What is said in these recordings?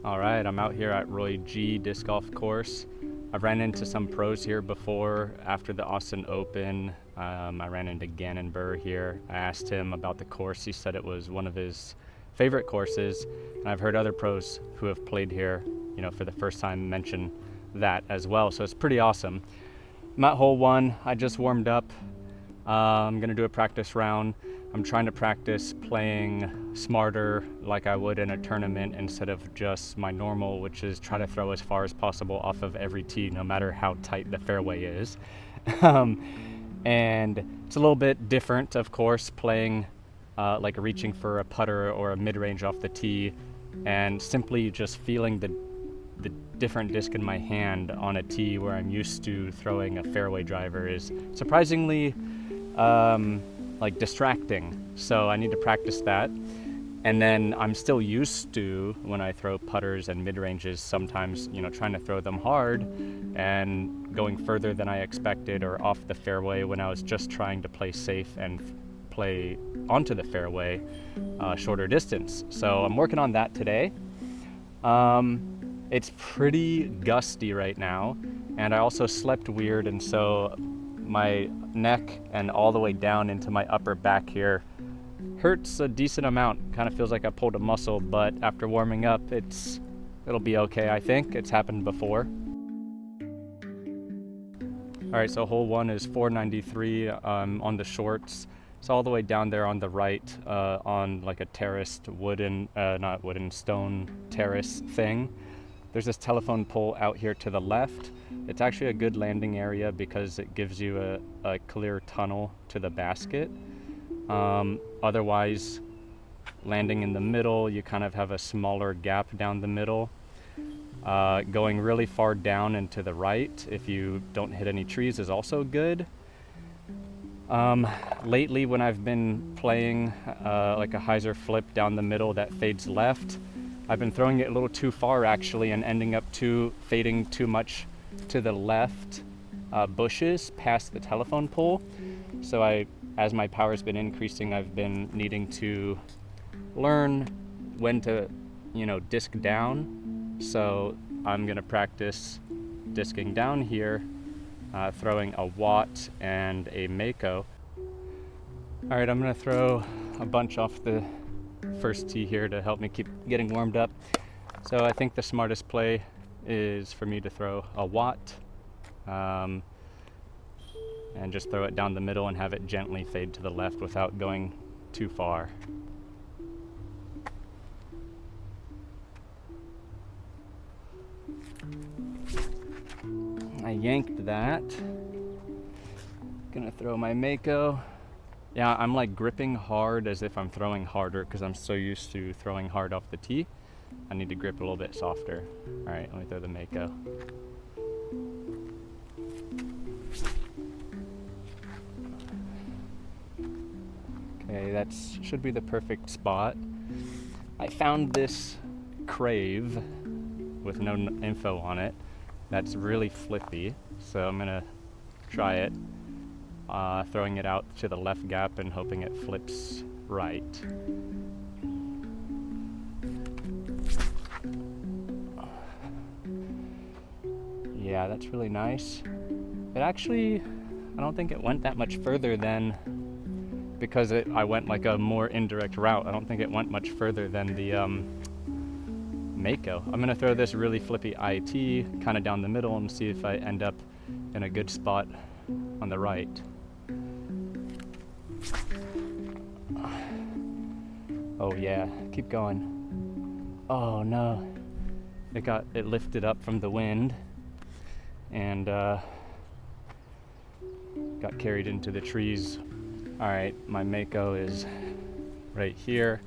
All right, I'm out here at Roy G Disc Golf Course. I've ran into some pros here before. After the Austin Open, I ran into Gannon Burr here. I asked him about the course. He said it was one of his favorite courses. And I've heard other pros who have played here, for the first time mention that as well. So it's pretty awesome. I'm at hole 1. I just warmed up. I'm gonna do a practice round. I'm trying to practice playing smarter like I would in a tournament instead of just my normal, which is try to throw as far as possible off of every tee, no matter how tight the fairway is. And it's a little bit different, of course, playing like reaching for a putter or a mid-range off the tee and simply just feeling the different disc in my hand on a tee where I'm used to throwing a fairway driver is surprisingly like distracting. So I need to practice that. And then I'm still used to, when I throw putters and mid-ranges, sometimes, trying to throw them hard and going further than I expected or off the fairway when I was just trying to play safe and play onto the fairway shorter distance. So I'm working on that today. It's pretty gusty right now, and I also slept weird, and so my neck and all the way down into my upper back here hurts a decent amount. Kind of feels like I pulled a muscle, but after warming up, it'll be okay, I think. It's happened before. All right, so hole 1 is 493 on the shorts. It's all the way down there on the right on like a terraced stone terrace thing. There's this telephone pole out here to the left. It's actually a good landing area because it gives you a clear tunnel to the basket. Otherwise, landing in the middle, you kind of have a smaller gap down the middle. Going really far down and to the right, if you don't hit any trees, is also good. Lately, when I've been playing like a hyzer flip down the middle that fades left, I've been throwing it a little too far actually and ending up fading too much to the left bushes past the telephone pole. So as my power's been increasing, I've been needing to learn when to, disc down. So I'm gonna practice discing down here, throwing a Watt and a Mako. All right, I'm gonna throw a bunch off the first tee here to help me keep getting warmed up. So I think the smartest play is for me to throw a Watt and just throw it down the middle and have it gently fade to the left without going too far. I yanked that. Gonna throw my Mako. Yeah, I'm like gripping hard as if I'm throwing harder because I'm so used to throwing hard off the tee. I need to grip a little bit softer. All right, let me throw the Mako. Okay, that should be the perfect spot. I found this Crave with no info on it. That's really flippy, so I'm gonna try it. Throwing it out to the left gap and hoping it flips right. Yeah, that's really nice. It actually, I don't think it went that much further than, because I went like a more indirect route, I don't think it went much further than the Mako. I'm gonna throw this really flippy IT kind of down the middle and see if I end up in a good spot on the right. Oh yeah, keep going. Oh no, it lifted up from the wind and got carried into the trees. All right, my Mako is right here.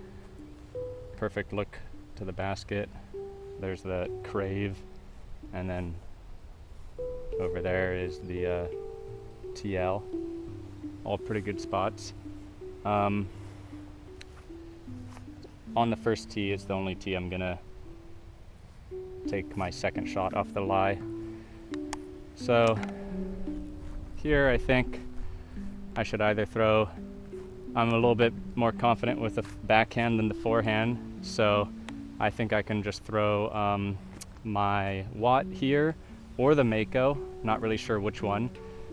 Perfect look to the basket. There's the Crave, and then over there is the TL. All pretty good spots. On the first tee, it's the only tee I'm gonna take my second shot off the lie. So here I think I should either throw, I'm a little bit more confident with the backhand than the forehand, so I think I can just throw my Watt here or the Mako, not really sure which one,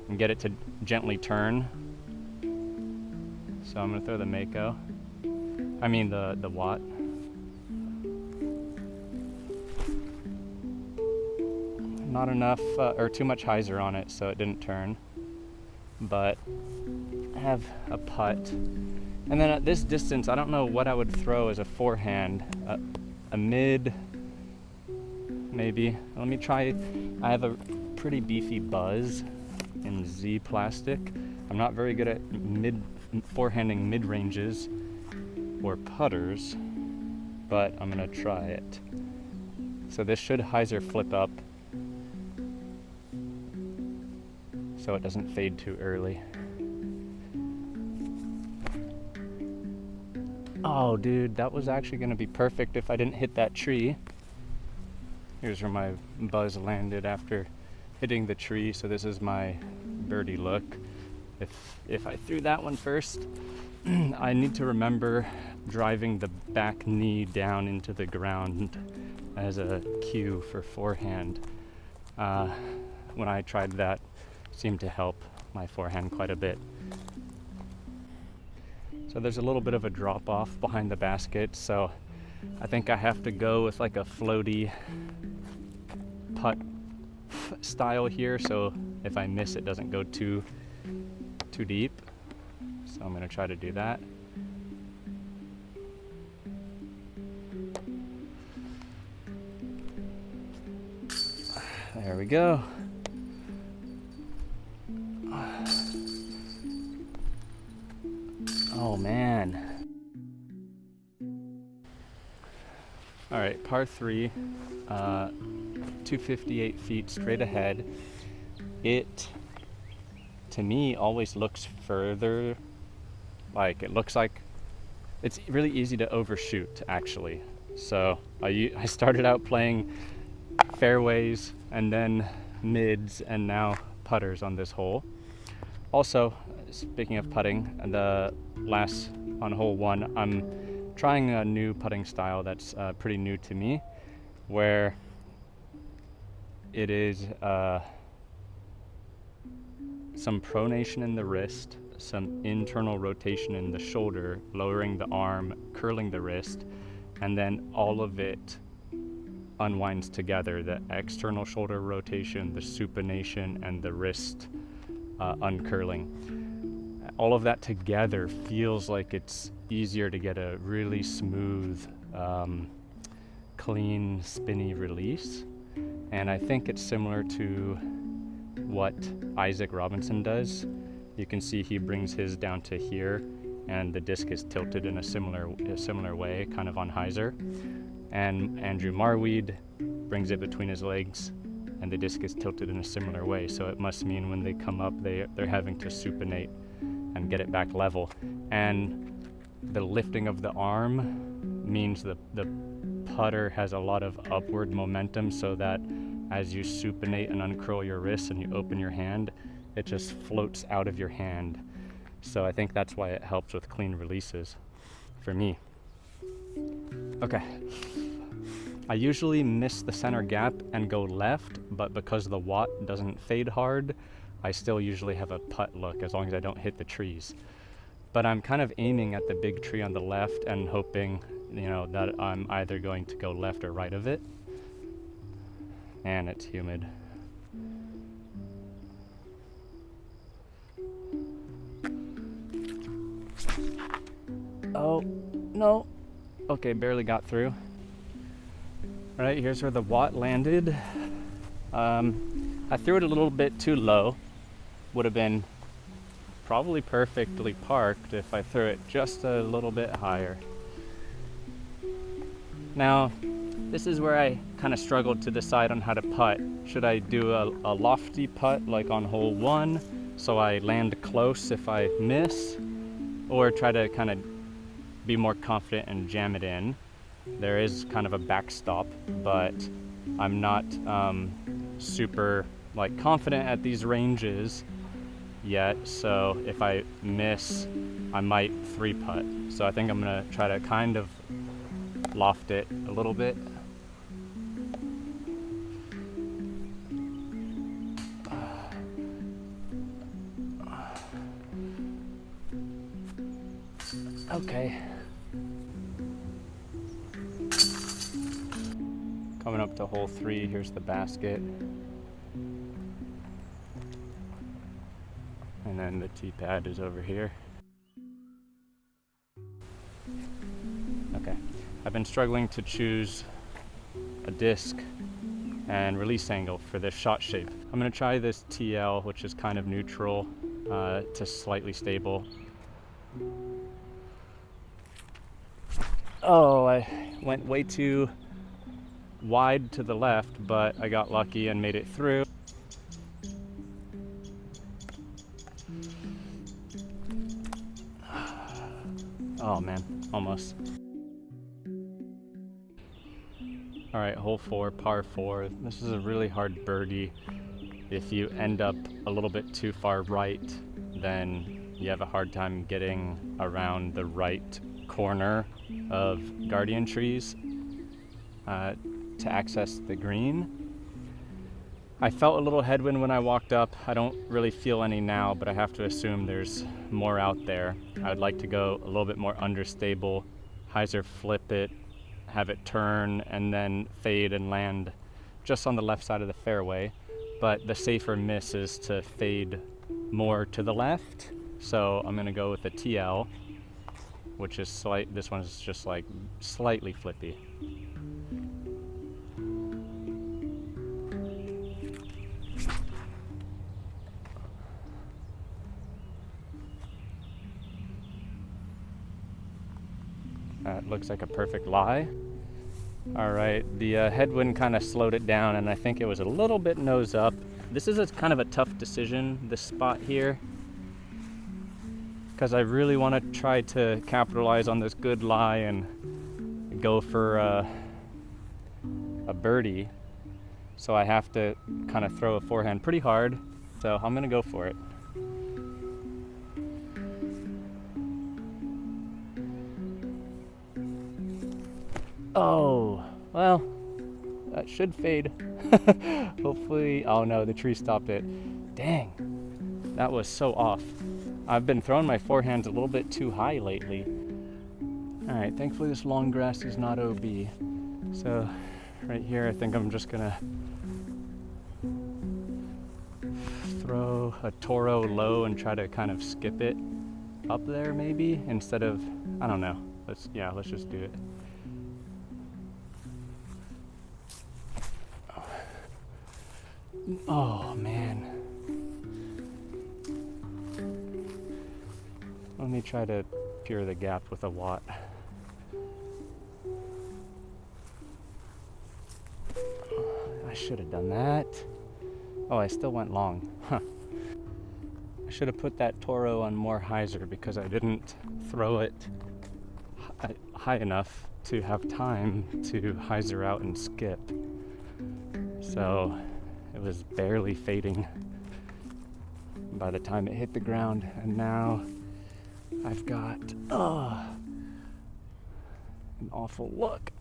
and get it to gently turn. So I'm gonna throw the Mako. I mean the Watt. Not enough or too much hyzer on it, so it didn't turn. But I have a putt. And then at this distance, I don't know what I would throw as a forehand. A mid, maybe. Let me try. I have a pretty beefy buzz in Z plastic. I'm not very good at forehanding mid ranges or putters, but I'm gonna try it. So this should hyzer flip up, so it doesn't fade too early. Oh dude, that was actually gonna be perfect if I didn't hit that tree. Here's where my buzz landed after hitting the tree, so this is my birdie look. If I threw that one first, I need to remember driving the back knee down into the ground as a cue for forehand. When I tried that, it seemed to help my forehand quite a bit. So there's a little bit of a drop off behind the basket, so I think I have to go with like a floaty putt style here, so if I miss, it doesn't go too deep. So I'm gonna try to do that. There we go. Oh man. All right, par 3, 258 feet straight ahead. It, to me, always looks further, like it looks like it's really easy to overshoot actually. So I started out playing fairways and then mids and now putters on this hole. Also, speaking of putting, on hole 1, I'm trying a new putting style that's pretty new to me, where it is some pronation in the wrist, some internal rotation in the shoulder, lowering the arm, curling the wrist, and then all of it unwinds together: the external shoulder rotation, the supination, and the wrist uncurling. All of that together feels like it's easier to get a really smooth, clean, spinny release. And I think it's similar to what Isaac Robinson does. You can see he brings his down to here, and the disc is tilted in a similar way, kind of on hyzer. And Andrew Marweed brings it between his legs, and the disc is tilted in a similar way. So it must mean when they come up, they're having to supinate and get it back level. And the lifting of the arm means the putter has a lot of upward momentum, so that as you supinate and uncurl your wrists and you open your hand, it just floats out of your hand. So I think that's why it helps with clean releases for me. Okay. I usually miss the center gap and go left, but because the Watt doesn't fade hard, I still usually have a putt look as long as I don't hit the trees. But I'm kind of aiming at the big tree on the left and hoping, that I'm either going to go left or right of it. And it's humid. Oh, no. Okay, barely got through. All right, here's where the Watt landed. I threw it a little bit too low. Would have been probably perfectly parked if I threw it just a little bit higher. Now, this is where I kind of struggled to decide on how to putt. Should I do a lofty putt like on hole 1, so I land close if I miss, or try to kind of be more confident and jam it in? There is kind of a backstop, but I'm not super confident at these ranges yet, so if I miss, I might 3-putt. So I think I'm gonna try to kind of loft it a little bit. Okay. Coming up to hole 3, here's the basket. And then the tee pad is over here. Okay. I've been struggling to choose a disc and release angle for this shot shape. I'm gonna try this TL, which is kind of neutral to slightly stable. Oh, I went way too wide to the left, but I got lucky and made it through. Oh man, almost. All right, hole 4, par 4. This is a really hard birdie. If you end up a little bit too far right, then you have a hard time getting around the right corner of guardian trees to access the green. I felt a little headwind when I walked up. I don't really feel any now, but I have to assume there's more out there. I would like to go a little bit more understable, hyzer flip it, have it turn, and then fade and land just on the left side of the fairway. But the safer miss is to fade more to the left. So I'm gonna go with a TL, which is this one is just like slightly flippy. That looks like a perfect lie. All right, the headwind kind of slowed it down, and I think it was a little bit nose up. This is kind of a tough decision, this spot here, because I really want to try to capitalize on this good lie and go for a birdie. So I have to kind of throw a forehand pretty hard, so I'm gonna go for it. Oh, well, that should fade. Hopefully, oh no, the tree stopped it. Dang, that was so off. I've been throwing my forehands a little bit too high lately. All right, thankfully this long grass is not OB. So right here, I think I'm just gonna throw a Toro low and try to kind of skip it up there maybe, instead of, I don't know. Let's just do it. Oh man. Let me try to pure the gap with a watt. I should have done that. Oh, I still went long. Huh. I should have put that Toro on more hyzer because I didn't throw it high enough to have time to hyzer out and skip. So it was barely fading by the time it hit the ground, and now I've got an awful look.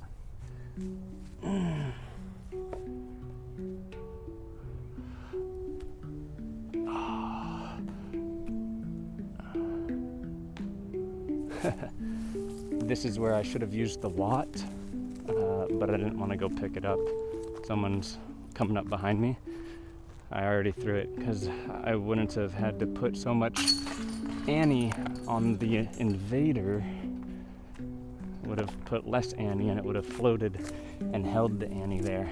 This is where I should have used the watt, but I didn't want to go pick it up. Someone's coming up behind me. I already threw it because I wouldn't have had to put so much Annie on the invader. Would have put less Annie and it would have floated and held the Annie there.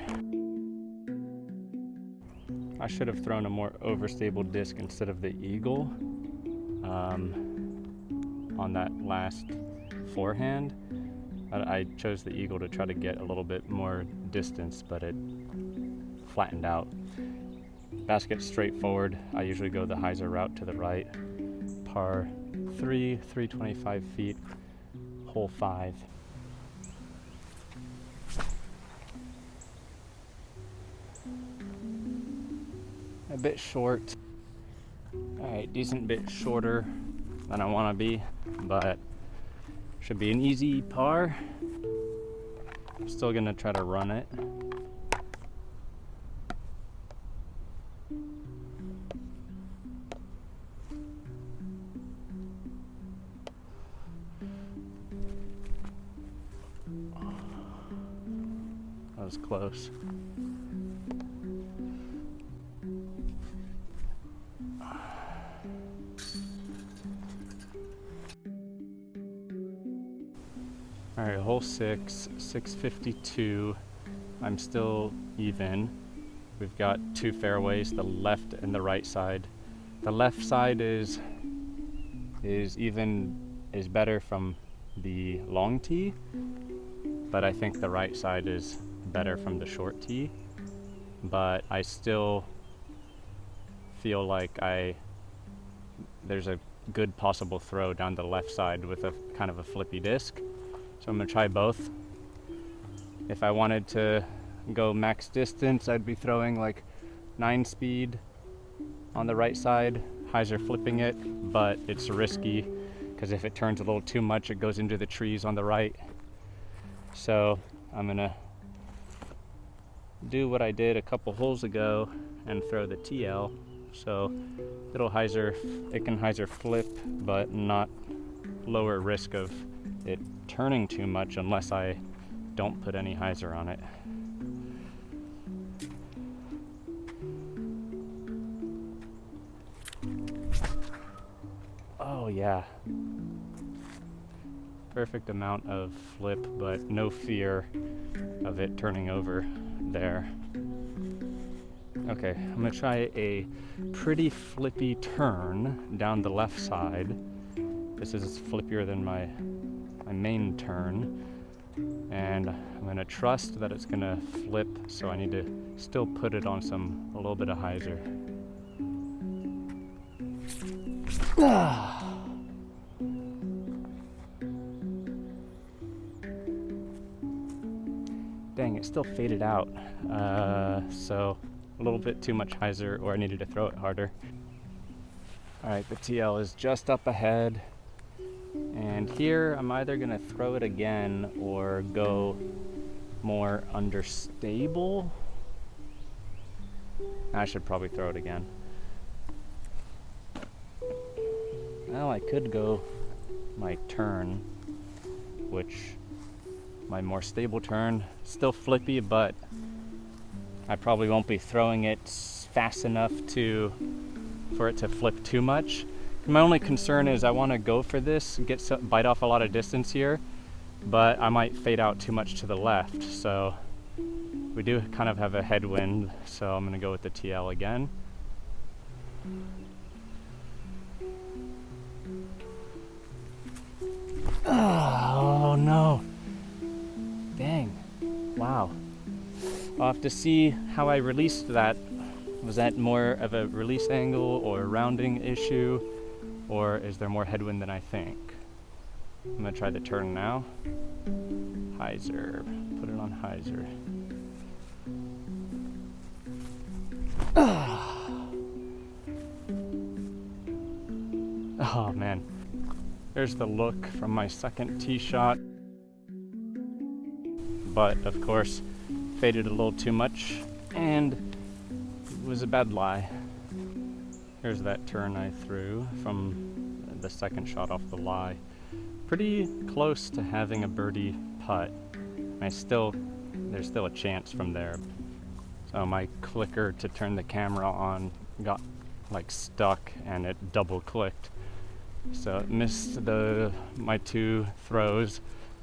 I should have thrown a more overstable disc instead of the eagle on that last forehand. I chose the eagle to try to get a little bit more distance, but it flattened out. Basket straightforward. I usually go the hyzer route to the right. Par 3, 325 feet, hole 5. A bit short. All right, decent bit shorter than I want to be, but should be an easy par. I'm still gonna try to run it. That was close. All right, hole 6, 652. I'm still even. We've got two fairways, the left and the right side. The left side is better from the long tee, but I think the right side is better from the short tee. But I still feel like there's a good possible throw down the left side with a kind of a flippy disc. So I'm gonna try both. If I wanted to go max distance, I'd be throwing like 9 speed on the right side, hyzer flipping it, but it's risky because if it turns a little too much, it goes into the trees on the right. So I'm gonna do what I did a couple holes ago and throw the TL. So it can hyzer flip, but not lower risk of it turning too much unless I don't put any hyzer on it. Oh yeah. Perfect amount of flip, but no fear of it turning over there. Okay, I'm gonna try a pretty flippy turn down the left side. This is flippier than my main turn, and I'm gonna trust that it's gonna flip, so I need to still put it on a little bit of hyzer. Dang, it still faded out, so a little bit too much hyzer, or I needed to throw it harder. All right, the TL is just up ahead. And here I'm either gonna throw it again or go more understable. I should probably throw it again. Well, I could go my turn, which my more stable turn, still flippy, but I probably won't be throwing it fast enough for it to flip too much. My only concern is I want to go for this and bite off a lot of distance here, but I might fade out too much to the left. So we do kind of have a headwind, so I'm going to go with the TL again. Oh no. Dang. Wow. I'll have to see how I released that. Was that more of a release angle or a rounding issue? Or is there more headwind than I think? I'm gonna try the turn now. Hyzer, put it on hyzer. Oh man, there's the look from my second tee shot. But of course, faded a little too much and it was a bad lie. Here's that turn I threw from the second shot off the lie. Pretty close to having a birdie putt. There's still a chance from there. So my clicker to turn the camera on got like stuck and it double clicked. So it missed my two throws.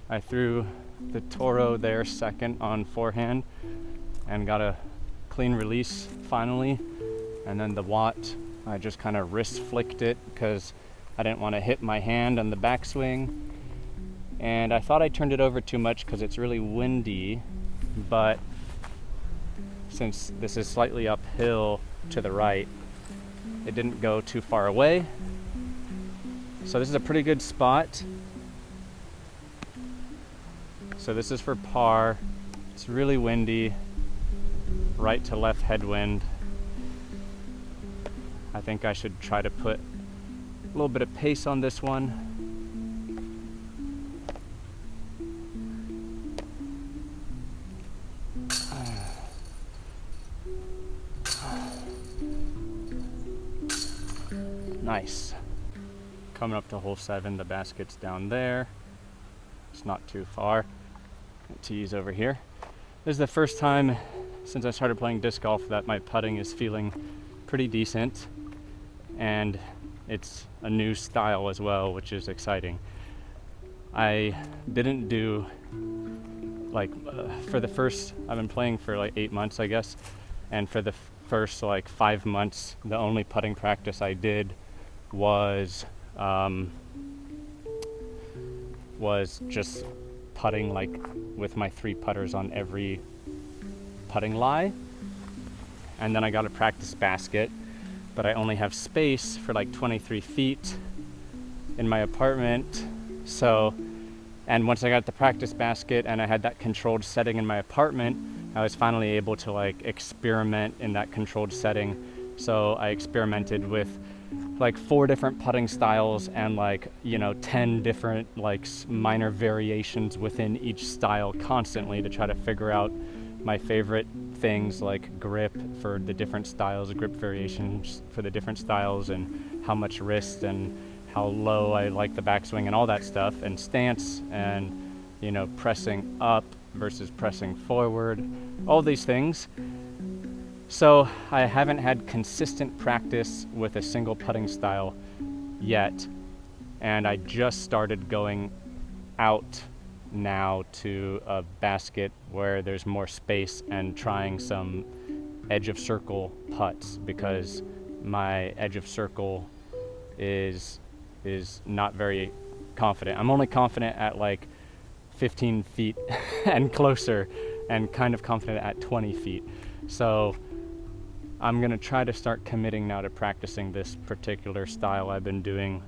I threw the Toro there second on forehand and got a clean release finally. And then the Watt, I just kind of wrist flicked it because I didn't want to hit my hand on the backswing. And I thought I turned it over too much because it's really windy, but since this is slightly uphill to the right, it didn't go too far away. So this is a pretty good spot. So this is for par. It's really windy, right to left headwind. I think I should try to put a little bit of pace on this one. Nice. Coming up to hole 7, the basket's down there. It's not too far. The tee's over here. This is the first time since I started playing disc golf that my putting is feeling pretty decent, and it's a new style as well, which is exciting. I didn't do for the first, I've been playing for like 8 months, I guess, and for the first like 5 months, the only putting practice I did was just putting like with my 3 putters on every putting lie, and then I got a practice basket, but I only have space for like 23 feet in my apartment. So, and once I got the practice basket and I had that controlled setting in my apartment, I was finally able to like experiment in that controlled setting. So I experimented with like 4 different putting styles and 10 different minor variations within each style constantly to try to figure out my favorite things, like grip for the different styles, grip variations for the different styles, and how much wrist and how low I like the backswing and all that stuff, and stance, and pressing up versus pressing forward, all these things. So I haven't had consistent practice with a single putting style yet, and I just started going out now to a basket where there's more space and trying some edge of circle putts, because my edge of circle is not very confident. I'm only confident at like 15 feet and closer, and kind of confident at 20 feet. So I'm gonna try to start committing now to practicing this particular style I've been doing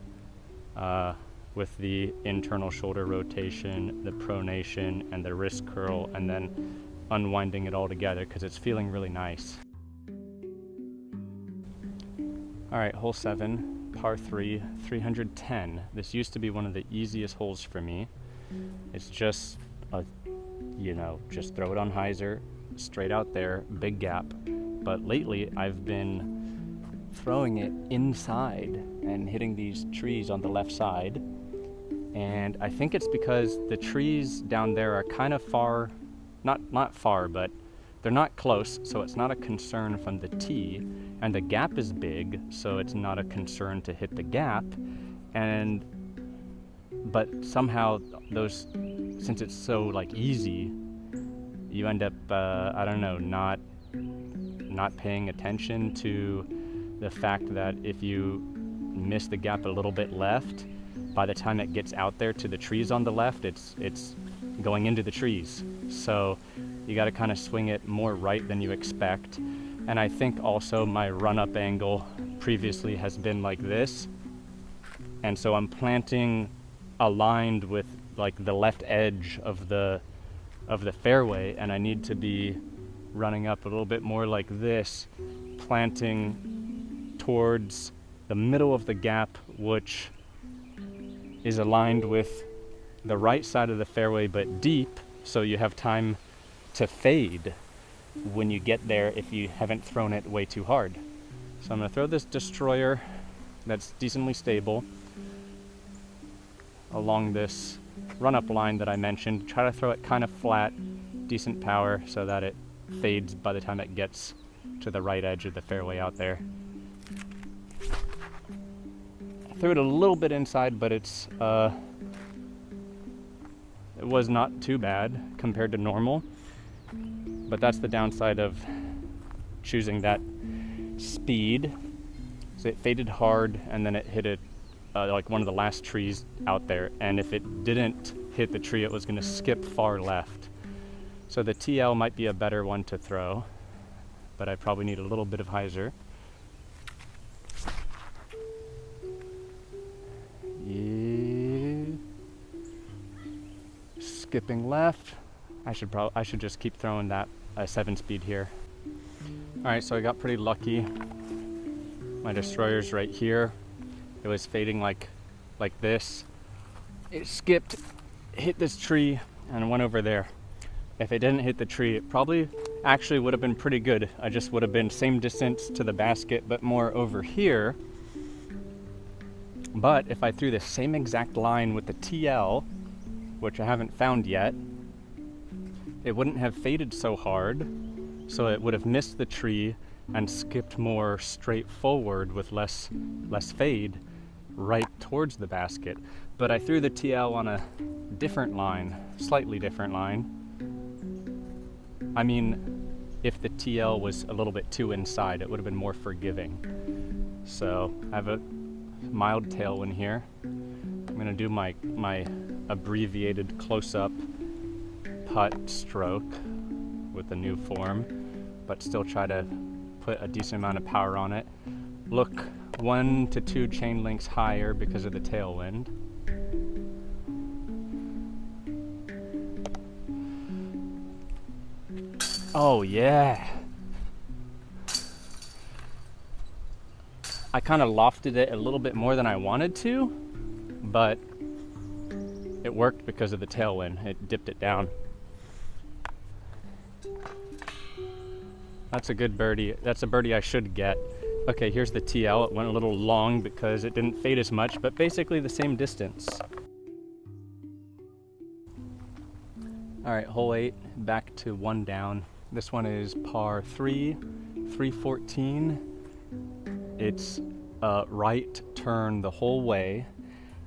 with the internal shoulder rotation, the pronation, and the wrist curl, and then unwinding it all together because it's feeling really nice. All right, hole 7, par 3, 310. This used to be one of the easiest holes for me. It's just just throw it on hyzer, straight out there, big gap. But lately I've been throwing it inside and hitting these trees on the left side. And I think it's because the trees down there are kind of far, not far, but they're not close, so it's not a concern from the tee. And the gap is big, so it's not a concern to hit the gap. But somehow those, since it's so easy, you end up, not paying attention to the fact that if you miss the gap a little bit left, by the time it gets out there to the trees on the left, it's going into the trees. So you got to kind of swing it more right than you expect. And I think also my run-up angle previously has been like this, and so I'm planting aligned with the left edge of the fairway, and I need to be running up a little bit more like this, planting towards the middle of the gap, which is aligned with the right side of the fairway but deep, so you have time to fade when you get there if you haven't thrown it way too hard. So I'm going to throw this destroyer that's decently stable along this run-up line that I mentioned. Try to throw it kind of flat, decent power, so that it fades by the time it gets to the right edge of the fairway out there. I threw it a little bit inside, but it was not too bad compared to normal. But that's the downside of choosing that speed. So it faded hard, and then it hit it one of the last trees out there, and if it didn't hit the tree, it was going to skip far left. So the TL might be a better one to throw, but I probably need a little bit of hyzer. Yeah. Skipping left. I should just keep throwing that 7-speed here. All right, so I got pretty lucky. My destroyer's right here. It was fading like this. It skipped, hit this tree, and went over there. If it didn't hit the tree, it probably actually would have been pretty good. I just would have been same distance to the basket, but more over here. But if I threw the same exact line with the TL, which I haven't found yet, it wouldn't have faded so hard, so it would have missed the tree and skipped more straight forward with less fade right towards the basket. But I threw the TL on a different line, slightly different line. I mean, if the TL was a little bit too inside, it would have been more forgiving. So I have a mild tailwind here. I'm gonna do my abbreviated close-up putt stroke with the new form, but still try to put a decent amount of power on it. Look 1 to 2 chain links higher because of the tailwind. Oh yeah! I kind of lofted it a little bit more than I wanted to, but it worked because of the tailwind. It dipped it down. That's a good birdie. That's a birdie I should get. Okay, here's the TL. It went a little long because it didn't fade as much, but basically the same distance. All right, hole 8, back to 1 down. This one is par 3, 314. It's a right turn the whole way.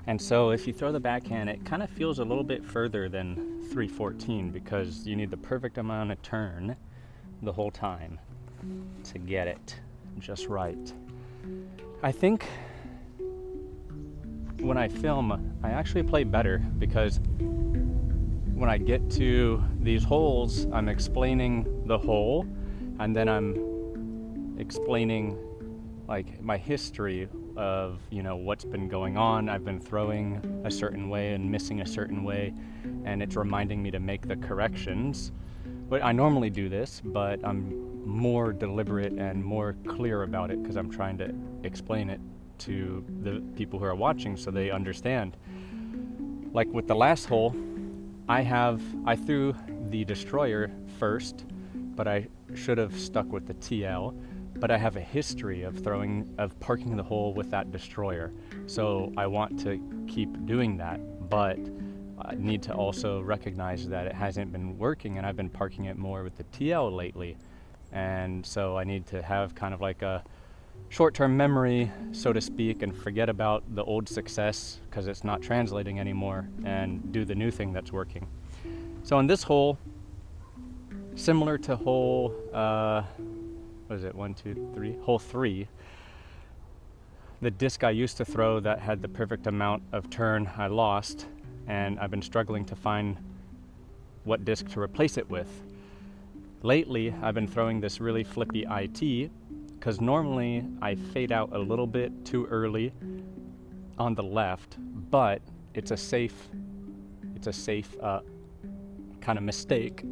And so if you throw the backhand, it kind of feels a little bit further than 314 because you need the perfect amount of turn the whole time to get it just right. I think when I film, I actually play better because when I get to these holes, I'm explaining the hole, and then I'm explaining like my history of, you know, what's been going on. I've been throwing a certain way and missing a certain way, and it's reminding me to make the corrections. But I normally do this, but I'm more deliberate and more clear about it because I'm trying to explain it to the people who are watching so they understand. Like with the last hole, I threw the destroyer first, but I should have stuck with the TL. But I have a history of parking the hole with that destroyer. So I want to keep doing that, but I need to also recognize that it hasn't been working and I've been parking it more with the TL lately. And so I need to have kind of like a short-term memory, so to speak, and forget about the old success because it's not translating anymore and do the new thing that's working. So in this hole, similar to hole, what is it, 1, 2, 3, hole 3, the disc I used to throw that had the perfect amount of turn I lost, and I've been struggling to find what disc to replace it with. Lately, I've been throwing this really flippy IT because normally I fade out a little bit too early on the left, but it's a safe kind of mistake.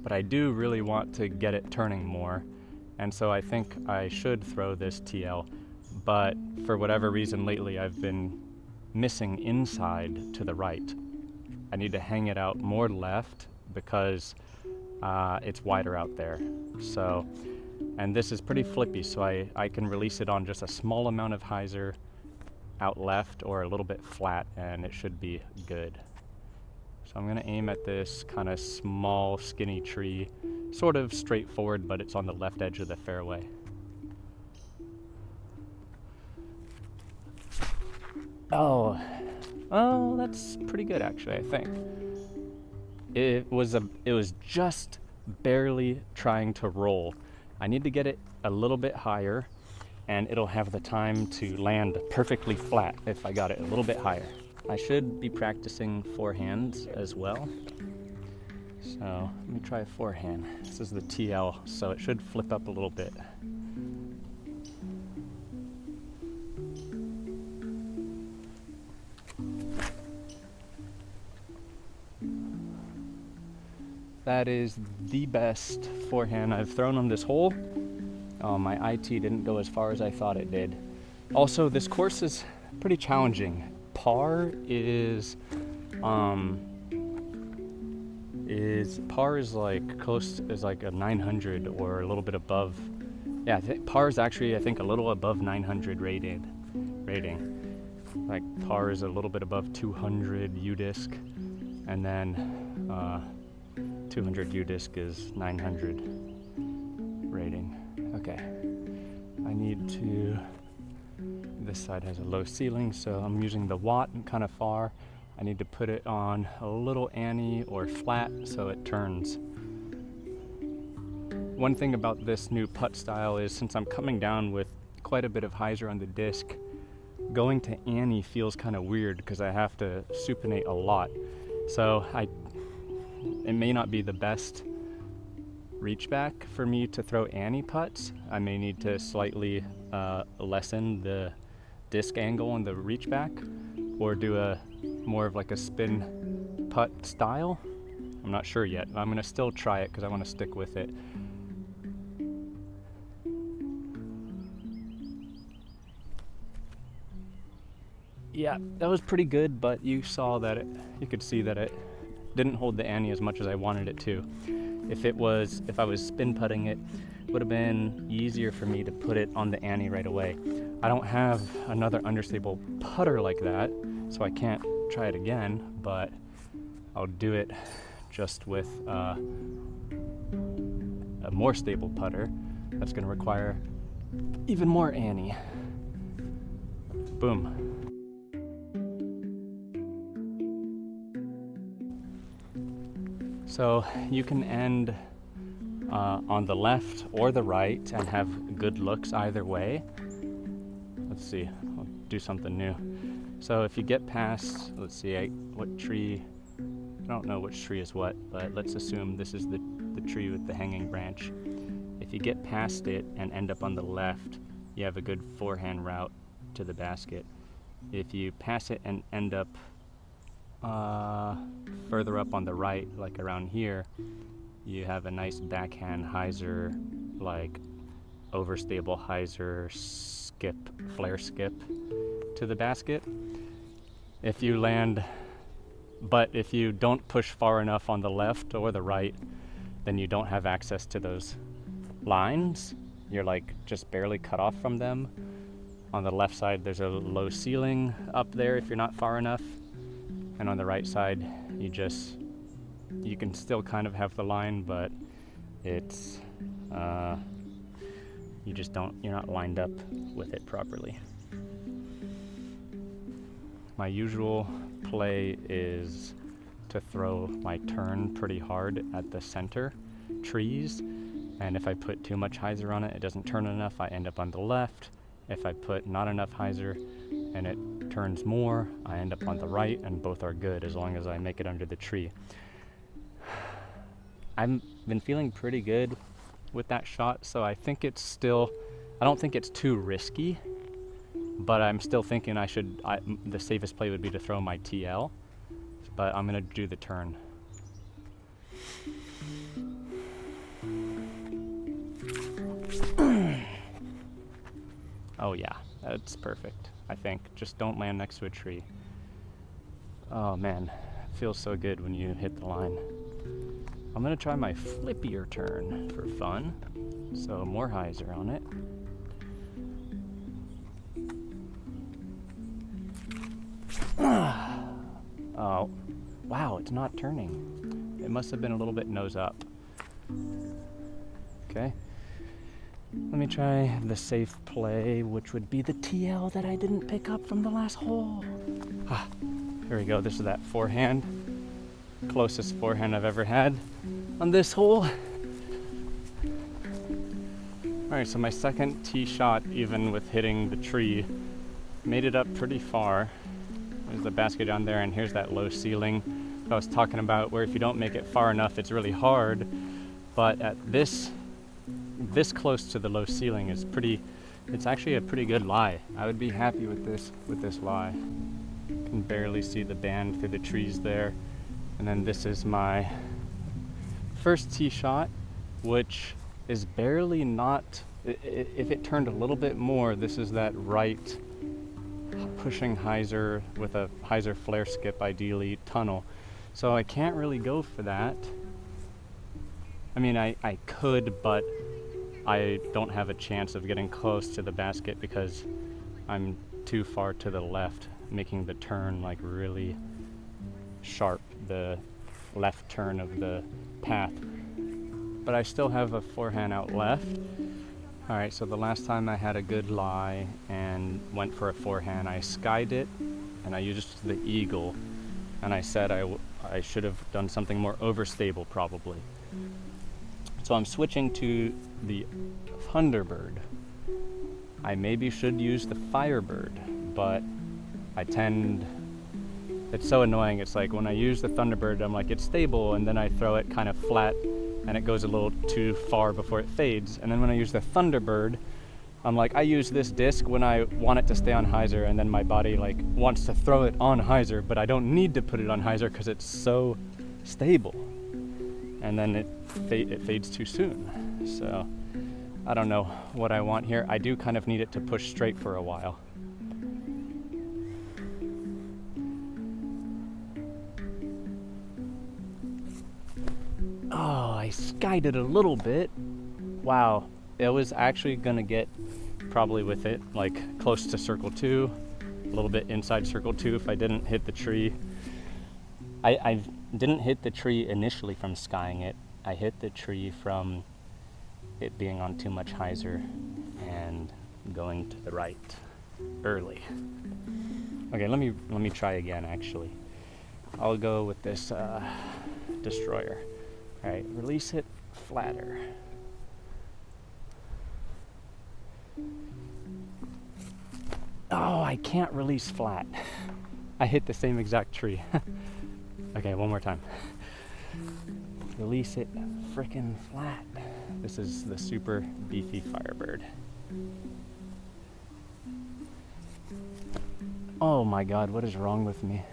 But I do really want to get it turning more, and so I think I should throw this TL. But for whatever reason lately, I've been missing inside to the right. I need to hang it out more left because it's wider out there. So, and this is pretty flippy, so I can release it on just a small amount of hyzer out left or a little bit flat, and it should be good. So I'm gonna aim at this kind of small, skinny tree, sort of straightforward, but it's on the left edge of the fairway. Oh, that's pretty good actually, I think. It was just barely trying to roll. I need to get it a little bit higher, and it'll have the time to land perfectly flat if I got it a little bit higher. I should be practicing forehands as well. So let me try a forehand. This is the TL, so it should flip up a little bit. That is the best forehand I've thrown on this hole. Oh, my IT didn't go as far as I thought it did. Also, this course is pretty challenging. Par is like close as like a 900 or a little bit above. Yeah, par is actually I think a little above 900 rating. like par is a little bit above 200 U-disc, and then 200 U-disc is 900 rating. Okay, I need to, this side has a low ceiling, so I'm using the watt kind of far. I need to put it on a little ante or flat so it turns. One thing about this new putt style is, since I'm coming down with quite a bit of hyzer on the disc, going to ante feels kind of weird because I have to supinate a lot. So it may not be the best reach back for me to throw ante putts. I may need to slightly lessen the disc angle on the reach back, or do a more of like a spin putt style. I'm not sure yet. I'm gonna still try it because I want to stick with it. Yeah, that was pretty good, but you saw that you could see that it didn't hold the ante as much as I wanted it to. If I was spin putting it, it would have been easier for me to put it on the ante right away. I don't have another understable putter like that, so I can't try it again, but I'll do it just with a more stable putter that's going to require even more ante. Boom. So you can end on the left or the right and have good looks either way. Let's see, I'll do something new. So if you get past, let's see, what tree, I don't know which tree is what, but let's assume this is the tree with the hanging branch. If you get past it and end up on the left, you have a good forehand route to the basket. If you pass it and end up further up on the right, like around here, you have a nice backhand hyzer, like overstable hyzer skip, flare skip to the basket. If you land, but if you don't push far enough on the left or the right, then you don't have access to those lines. You're like just barely cut off from them. On the left side, there's a low ceiling up there if you're not far enough. And on the right side, you can still kind of have the line, but it's, you're not lined up with it properly. My usual play is to throw my turn pretty hard at the center trees, and if I put too much hyzer on it, it doesn't turn enough, I end up on the left. If I put not enough hyzer and it turns more, I end up on the right, and both are good as long as I make it under the tree. I've been feeling pretty good with that shot, so I think I don't think it's too risky, but I'm still thinking the safest play would be to throw my TL, but I'm gonna do the turn. Oh yeah, that's perfect, I think. Just don't land next to a tree. Oh man, it feels so good when you hit the line. I'm gonna try my flippier turn for fun. So more hyzer on it. Oh, wow, it's not turning. It must have been a little bit nose up. Okay. Let me try the safe play, which would be the TL that I didn't pick up from the last hole. Here we go. This is that forehand. Closest forehand I've ever had on this hole. Alright, so my second tee shot, even with hitting the tree, made it up pretty far. There's the basket down there, and here's that low ceiling that I was talking about, where if you don't make it far enough, it's really hard. But at this close to the low ceiling is it's actually a pretty good lie. I would be happy with this lie. You can barely see the band through the trees there. And then this is my first tee shot, which is barely not, if it turned a little bit more, this is that right pushing hyzer with a hyzer flare skip, ideally tunnel. So I can't really go for that. I mean, I could, but I don't have a chance of getting close to the basket because I'm too far to the left making the turn like really sharp, the left turn of the path. But I still have a forehand out left. All right, so the last time I had a good lie and went for a forehand, I skied it and I used the eagle, and I said I should have done something more overstable probably. So I'm switching to the Thunderbird. I maybe should use the Firebird, but it's so annoying. It's like when I use the Thunderbird, I'm like, it's stable, and then I throw it kind of flat and it goes a little too far before it fades. And then when I use the Thunderbird, I'm like, I use this disc when I want it to stay on hyzer, and then my body like wants to throw it on hyzer, but I don't need to put it on hyzer because it's so stable. And then it fades too soon. So I don't know what I want here. I do kind of need it to push straight for a while. Oh, I skied it a little bit. Wow, it was actually gonna get probably with it like close to circle 2, a little bit inside circle 2 if I didn't hit the tree. I didn't hit the tree initially from skying it. I hit the tree from it being on too much hyzer and going to the right early. Okay, let me try again actually. I'll go with this destroyer. All right, release it flatter. Oh, I can't release flat. I hit the same exact tree. Okay, one more time. Release it frickin' flat. This is the super beefy Firebird. Oh my God, what is wrong with me?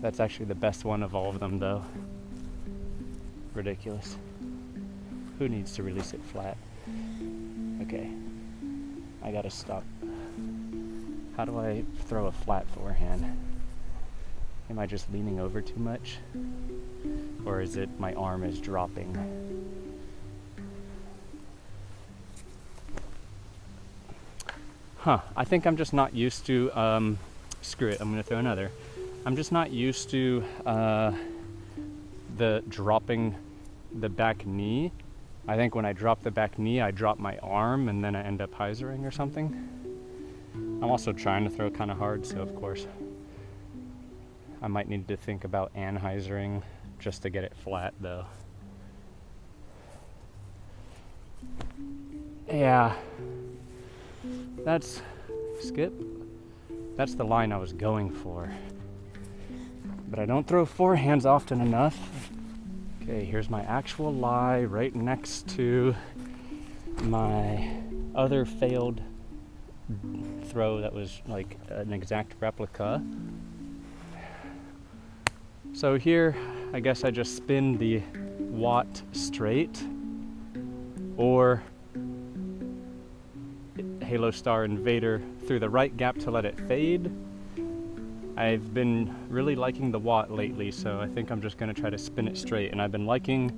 That's actually the best one of all of them though. Ridiculous. Who needs to release it flat? Okay, I gotta stop. How do I throw a flat forehand? Am I just leaning over too much? Or is it my arm is dropping? I think I'm just not used to, screw it, I'm gonna throw another. I'm just not used to the dropping the back knee. I think when I drop the back knee, I drop my arm and then I end up hyzering or something. I'm also trying to throw kind of hard, so of course I might need to think about anhyzering just to get it flat though. Yeah, that's skip. That's the line I was going for. But I don't throw forehands often enough. Okay, here's my actual lie right next to my other failed throw that was like an exact replica. So here, I guess I just spin the watt straight, or Halo Star Invader through the right gap to let it fade. I've been really liking the watt lately, so I think I'm just gonna try to spin it straight, and I've been liking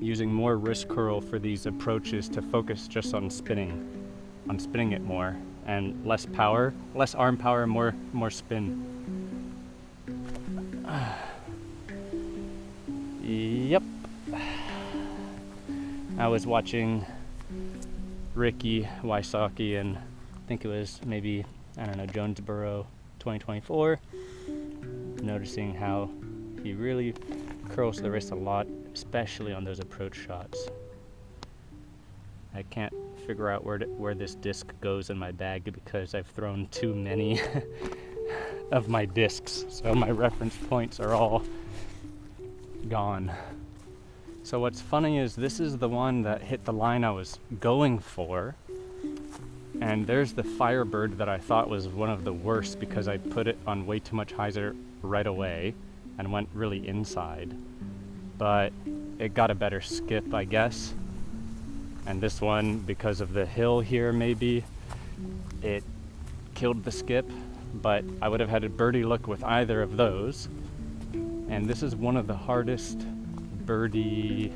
using more wrist curl for these approaches to focus just on spinning it more, and less power, less arm power, more spin. Yep. I was watching Ricky Wysocki, and I think it was maybe, I don't know, Jonesboro 2024, noticing how he really curls the wrist a lot, especially on those approach shots. I can't figure out where this disc goes in my bag because I've thrown too many of my discs, so my reference points are all gone. So what's funny is this is the one that hit the line I was going for, and there's the Firebird that I thought was one of the worst because I put it on way too much hyzer right away and went really inside, but it got a better skip, I guess. And this one, because of the hill here, maybe it killed the skip, but I would have had a birdie look with either of those. And this is one of the hardest birdies